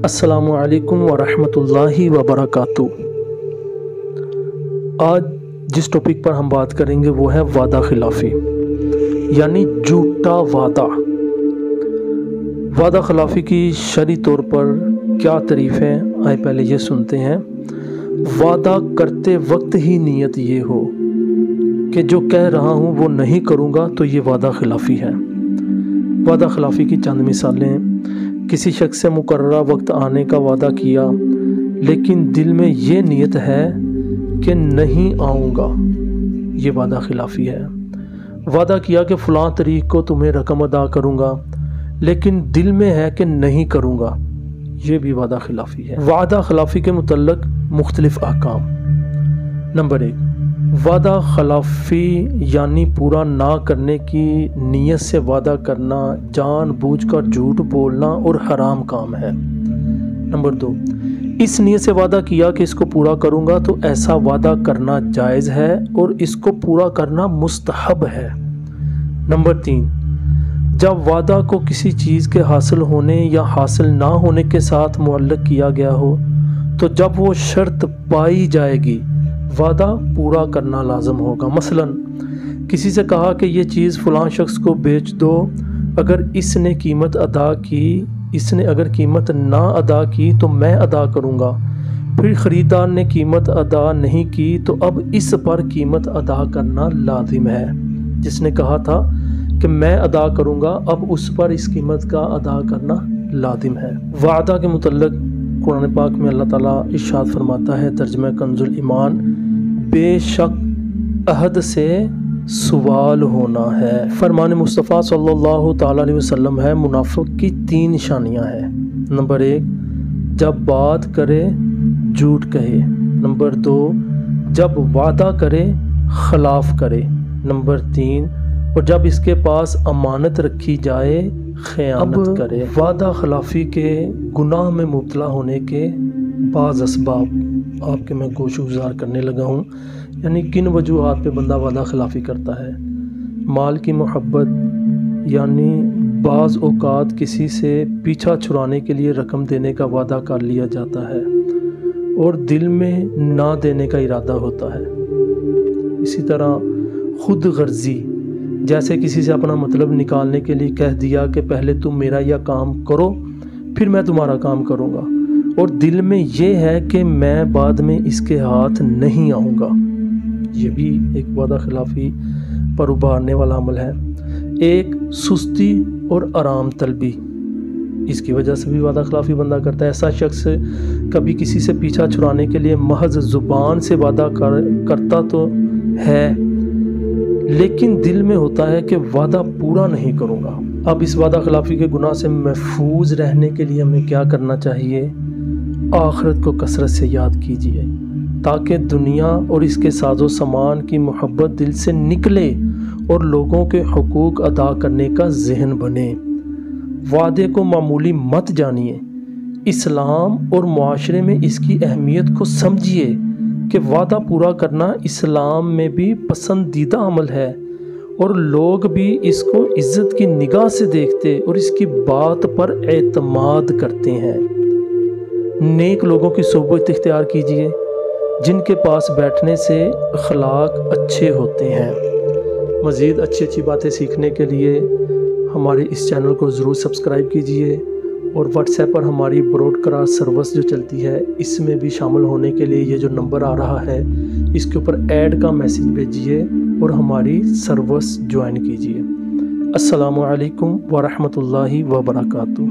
السلام علیکم ورحمۃ اللہ وبرکاتہ۔ آج جس ٹاپک پر ہم بات کریں گے وہ ہے وعدہ خلافی، یعنی جھوٹا وعدہ۔ وعدہ خلافی کی شرعی طور پر کیا تعریف ہے، آئے پہلے یہ سنتے ہیں۔ وعدہ کرتے وقت ہی نیت یہ ہو کہ جو کہہ رہا ہوں وہ نہیں کروں گا تو یہ وعدہ خلافی ہے۔ وعدہ خلافی کی چند مثالیں: کسی شخص سے مقررہ وقت آنے کا وعدہ کیا لیکن دل میں یہ نیت ہے کہ نہیں آؤں گا، یہ وعدہ خلافی ہے۔ وعدہ کیا کہ فلاں تاریخ کو تمہیں رقم ادا کروں گا لیکن دل میں ہے کہ نہیں کروں گا، یہ بھی وعدہ خلافی ہے۔ وعدہ خلافی کے متعلق مختلف احکام۔ نمبر 1، وعدہ خلافی یعنی پورا نہ کرنے کی نیت سے وعدہ کرنا جان بوجھ کر جھوٹ بولنا اور حرام کام ہے۔ نمبر 2، اس نیت سے وعدہ کیا کہ اس کو پورا کروں گا تو ایسا وعدہ کرنا جائز ہے اور اس کو پورا کرنا مستحب ہے۔ نمبر 3، جب وعدہ کو کسی چیز کے حاصل ہونے یا حاصل نہ ہونے کے ساتھ معلق کیا گیا ہو تو جب وہ شرط پائی جائے گی وعدہ پورا کرنا لازم ہوگا۔ مثلا کسی سے کہا کہ یہ چیز فلاں شخص کو بیچ دو، اگر اس نے قیمت ادا کی، اس نے اگر قیمت نہ ادا کی تو میں ادا کروں گا، پھر خریدار نے قیمت ادا نہیں کی تو اب اس پر قیمت ادا کرنا لازم ہے۔ جس نے کہا تھا کہ میں ادا کروں گا، اب اس پر اس قیمت کا ادا کرنا لازم ہے۔ وعدہ کے متعلق قرآن پاک میں اللہ تعالیٰ ارشاد فرماتا ہے، ترجمہ کنز الایمان، بے شک عہد سے سوال ہونا ہے۔ فرمان مصطفیٰ صلی اللہ تعالیٰ علیہ وسلم ہے، منافق کی 3 نشانیاں ہیں۔ نمبر 1، جب بات کرے جھوٹ کہے۔ نمبر 2، جب وعدہ کرے خلاف کرے۔ نمبر 3، اور جب اس کے پاس امانت رکھی جائے خیانت کرے۔ وعدہ خلافی کے گناہ میں مبتلا ہونے کے بعض اسباب آپ کے میں گوش گزار کرنے لگا ہوں، یعنی کن وجوہات پہ بندہ وعدہ خلافی کرتا ہے۔ مال کی محبت، یعنی بعض اوقات کسی سے پیچھا چھڑانے کے لیے رقم دینے کا وعدہ کر لیا جاتا ہے اور دل میں نہ دینے کا ارادہ ہوتا ہے۔ اسی طرح خود غرضی، جیسے کسی سے اپنا مطلب نکالنے کے لیے کہہ دیا کہ پہلے تم میرا یہ کام کرو پھر میں تمہارا کام کروں گا، اور دل میں یہ ہے کہ میں بعد میں اس کے ہاتھ نہیں آؤں گا، یہ بھی ایک وعدہ خلافی پر ابھارنے والا عمل ہے۔ ایک سستی اور آرام طلبی، اس کی وجہ سے بھی وعدہ خلافی بندہ کرتا ہے۔ ایسا شخص کبھی کسی سے پیچھا چھڑانے کے لیے محض زبان سے وعدہ کرتا تو ہے لیکن دل میں ہوتا ہے کہ وعدہ پورا نہیں کروں گا۔ اب اس وعدہ خلافی کے گناہ سے محفوظ رہنے کے لیے ہمیں کیا کرنا چاہیے؟ آخرت کو کثرت سے یاد کیجیے تاکہ دنیا اور اس کے ساز و سامان کی محبت دل سے نکلے اور لوگوں کے حقوق ادا کرنے کا ذہن بنے۔ وعدے کو معمولی مت جانیے، اسلام اور معاشرے میں اس کی اہمیت کو سمجھیے کہ وعدہ پورا کرنا اسلام میں بھی پسندیدہ عمل ہے اور لوگ بھی اس کو عزت کی نگاہ سے دیکھتے اور اس کی بات پر اعتماد کرتے ہیں۔ نیک لوگوں کی صحبت اختیار کیجیے جن کے پاس بیٹھنے سے اخلاق اچھے ہوتے ہیں۔ مزید اچھی باتیں سیکھنے کے لیے ہمارے اس چینل کو ضرور سبسکرائب کیجیے اور واٹس ایپ پر ہماری براڈ کاسٹ سروس جو چلتی ہے اس میں بھی شامل ہونے کے لیے یہ جو نمبر آ رہا ہے اس کے اوپر ایڈ کا میسیج بھیجیے اور ہماری سروس جوائن کیجیے۔ السلام علیکم ورحمۃ اللہ وبرکاتہ۔